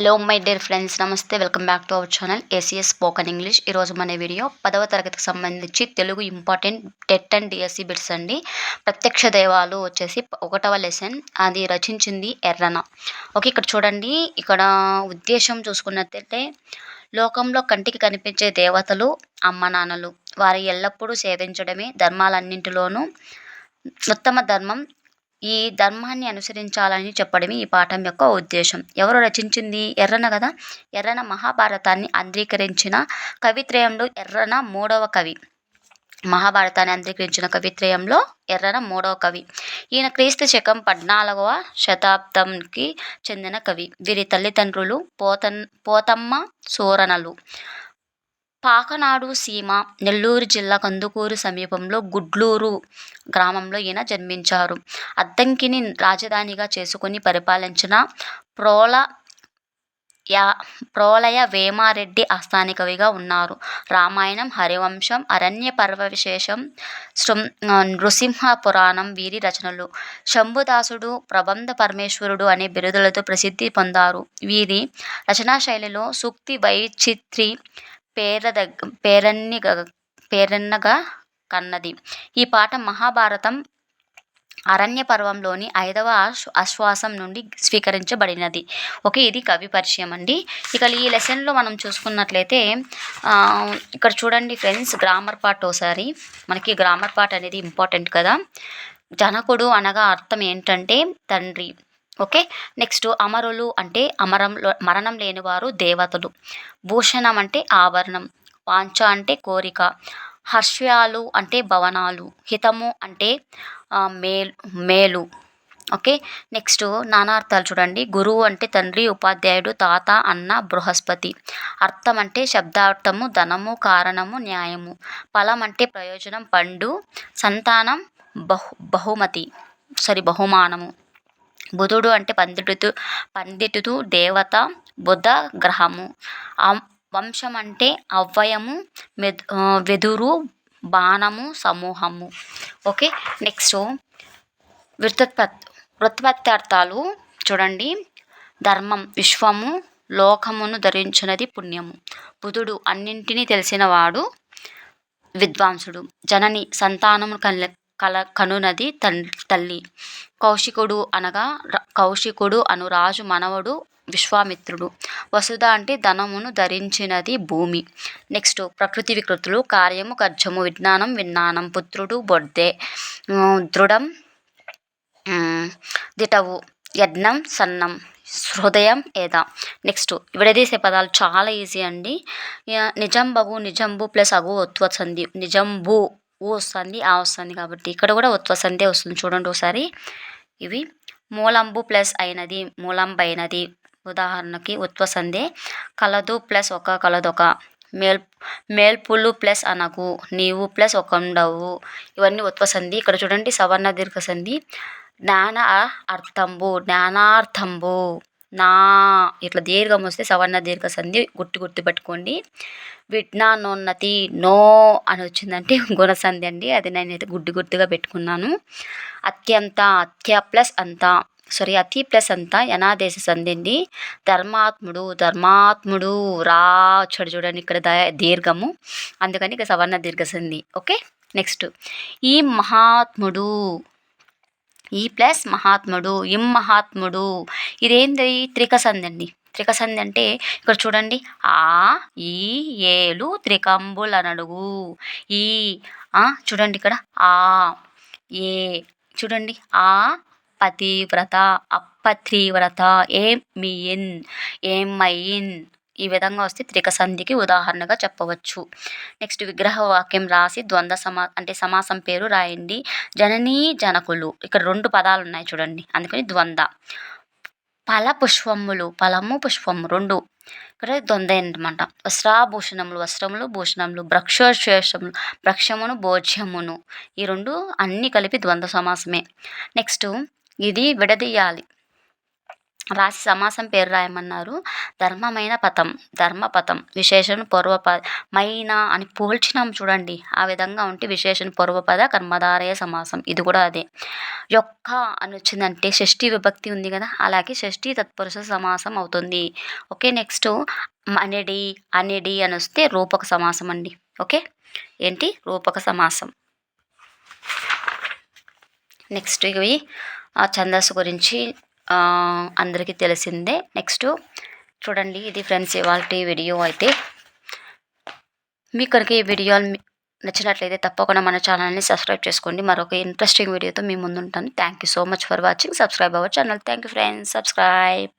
Hello my dear friends, నమస్తే. Welcome back to our channel ACS spoken English. ఈరోజు మన video 10వ తరగతికి సంబంధించి Telugu important TET and DSC bits అండి. ప్రత్యక్ష దైవాలు వచ్చేసి 1వ లెసన్. అది రచించింది ఎర్రన. ఓకే, ఇక్కడ చూడండి. ఇక్కడ ఉద్దేశం చూసుకున్నట్లయితే లోకంలో కంటికి కనిపించే దేవతలు అమ్మ నాన్నలు. వారి ఎల్లప్పుడూ సేవించడమే ధర్మాలన్నింటిలోనూ ఉత్తమ ధర్మం. ఈ ధర్మాన్ని అనుసరించాలని చెప్పడమే ఈ పాఠం యొక్క ఉద్దేశం. ఎవరు రచించింది? ఎర్రన కదా. ఎర్రన మహాభారతాన్ని అంగీకరించిన కవిత్రయంలో ఎర్రన 3వ కవి. మహాభారతాన్ని అంగీకరించిన కవిత్రయంలో ఎర్రన 3వ కవి. ఈయన క్రీస్తు శకం 14వ శతాబ్దంకి చెందిన కవి. వీరి తల్లిదండ్రులు పోతమ్మ సోరనలు. పాకనాడు సీమ, నెల్లూరు జిల్లా కందుకూరు సమీపంలో గుడ్లూరు గ్రామంలో ఈయన జన్మించారు. అద్దంకిని రాజధానిగా చేసుకుని పరిపాలించిన ప్రోలయ వేమారెడ్డి ఆస్థాన కవిగా ఉన్నారు. రామాయణం, హరివంశం, అరణ్య పర్వవిశేషం, నృసింహ పురాణం వీరి రచనలు. శంభుదాసుడు, ప్రబంధ పరమేశ్వరుడు అనే బిరుదులతో ప్రసిద్ధి పొందారు. వీరి రచనా శైలిలో సూక్తి వైచిత్రి పేరెన్నగా కన్నది. ఈ పాఠం మహాభారతం అరణ్య పర్వంలోని 5వ ఆశ్వాసం నుండి స్వీకరించబడినది. ఓకే, ఇది కవి పరిచయం అండి. ఇక ఈ లెసన్లో మనం చూసుకున్నట్లయితే ఇక్కడ చూడండి ఫ్రెండ్స్, గ్రామర్ పార్ట్ ఒకసారి. మనకి గ్రామర్ పార్ట్ అనేది ఇంపార్టెంట్ కదా. జనకుడు అనగా అర్థం ఏంటంటే తండ్రి. ఓకే, నెక్స్ట్ అమరులు అంటే మరణం లేనివారు దేవతలు. భూషణం అంటే ఆభరణం. వాంఛ అంటే కోరిక. హర్ష్యాలు అంటే భవనాలు. హితము అంటే మేలు. ఓకే, నెక్స్ట్ నానార్థాలు చూడండి. గురువు అంటే తండ్రి, ఉపాధ్యాయుడు, తాత, అన్న, బృహస్పతి. అర్థం అంటే శబ్దార్థము, ధనము, కారణము, న్యాయము. ఫలం అంటే ప్రయోజనం, పండు. సంతానం బహుమానము. బుధుడు అంటే పండితుడు, దేవత, బుధ గ్రహము. వంశం అంటే అవ్వయము, వెదురు, బాణము, సమూహము. ఓకే, నెక్స్ట్ వ్యుత్పత్త్యార్థాలు చూడండి. ధర్మం విశ్వము, లోకమును ధరించినది పుణ్యము. బుధుడు అన్నింటినీ తెలిసినవాడు, విద్వాంసుడు. జనని సంతానము కనునది తల్లి. కౌశికుడు అను రాజు మనవడు విశ్వామిత్రుడు. వసుధ అంటే ధనమును ధరించినది భూమి. నెక్స్ట్ ప్రకృతి వికృతులు. కార్యము కర్జము, విజ్ఞానం విజ్ఞానం. పుత్రుడు బొడ్దే, దృఢం దిటవు, యజ్ఞం సన్నం, హృదయం ఏద. నెక్స్ట్ విడదీసే పదాలు చాలా ఈజీ అండి. నిజంబగు, నిజంబు ప్లస్ అగు ఒత్వ సంధి. నిజంబు ఊ వస్తుంది, ఆ వస్తుంది కాబట్టి ఇక్కడ కూడా ఒత్వ సంధి వస్తుంది. చూడండి ఒకసారి. ఇవి మూలంబు ప్లస్ అయినది, మూలంబైనది. ఉదాహరణకి ఒత్వ సంధి. కలదు ప్లస్ ఒక, కలదొక. మేల్పులు ప్లస్ అనగు, నీవు ప్లస్ ఒకండవు. ఇవన్నీ ఒత్వ సంధి. ఇక్కడ చూడండి సవర్ణ దీర్ఘ సంధి. జ్ఞాన అర్థంబు, జ్ఞానార్థంబు. నా ఇట్లా దీర్ఘం వస్తే సవర్ణ దీర్ఘ సంధి. గుర్తుపెట్టుకోండి. విజ్ఞానోన్నతి, నో అని వచ్చిందంటే గుణసంధి అండి. అది నేనైతే గుర్తుగా పెట్టుకున్నాను. అత్యంత, అత్య ప్లస్ అంత, అతి ప్లస్ అంత యనాదేశ సంధి అండి. ధర్మాత్ముడు రా వచ్చాడు చూడండి, ఇక్కడ దీర్ఘము, అందుకని ఇక సవర్ణ దీర్ఘ సంధి. ఓకే, నెక్స్ట్ ఈ మహాత్ముడు, ఈ ప్లస్ మహాత్ముడు, ఇం మహాత్ముడు. ఇదేంటి? త్రికసంధి అండి. త్రికసంధి అంటే ఇక్కడ చూడండి. ఆ, ఈ, ఏలు త్రికంబులనడుగు. ఈ చూడండి ఇక్కడ ఆ, ఏ చూడండి. ఆ పతివ్రత, అపతివ్రత, ఏమయిన్. ఈ విధంగా వస్తే త్రికసంధికి ఉదాహరణగా చెప్పవచ్చు. నెక్స్ట్ విగ్రహ వాక్యం రాసి ద్వంద్వ సమాసం పేరు రాయండి. జననీ జనకులు. ఇక్కడ 2 పదాలు ఉన్నాయి చూడండి, అందుకని ద్వంద్వ. ఫలపుష్పములు, ఫలము పుష్పము 2. ఇక్కడ ద్వంద్వ అనమాట. వస్త్రాభూషణములు, వస్త్రములు భూషణములు. భక్షోశేషములు, భక్ష్యమును భోజ్యమును. ఈ 2 అన్నీ కలిపి ద్వంద్వ సమాసమే. నెక్స్ట్ ఇది విడదీయాలి. రాసి సమాసం పేరు రాయమన్నారు. ధర్మమైన పథం, ధర్మపథం, విశేషణ మైన అని పోల్చినాం చూడండి. ఆ విధంగా ఉంటే విశేషణ పూర్వపద కర్మధారయ సమాసం. ఇది కూడా అదే. యొక్క అని వచ్చిందంటే షష్ఠీ విభక్తి ఉంది కదా! అలాగే షష్ఠీ తత్పురుష సమాసం అవుతుంది. ఓకే. నెక్స్టు అనిడి, అనిడి అనొస్తే రూపక సమాసం అండి. ఓకే. ఏంటి? రూపక సమాసం. నెక్స్ట్ ఇవి ఛందస్సు గురించి అందరికీ తెలిసిందే. నెక్స్టు చూడండి, ఇది ఫ్రెండ్స్ ఇవాల్టి వీడియో అయితే. మీకు కనుక ఈ వీడియోలు నచ్చినట్లయితే తప్పకుండా మన ఛానల్ని సబ్స్క్రైబ్ చేసుకోండి. మరొక ఇంట్రెస్టింగ్ వీడియోతో మీ ముందుంటాను. Thank you so much for watching. Subscribe our channel. Thank you friends. Subscribe.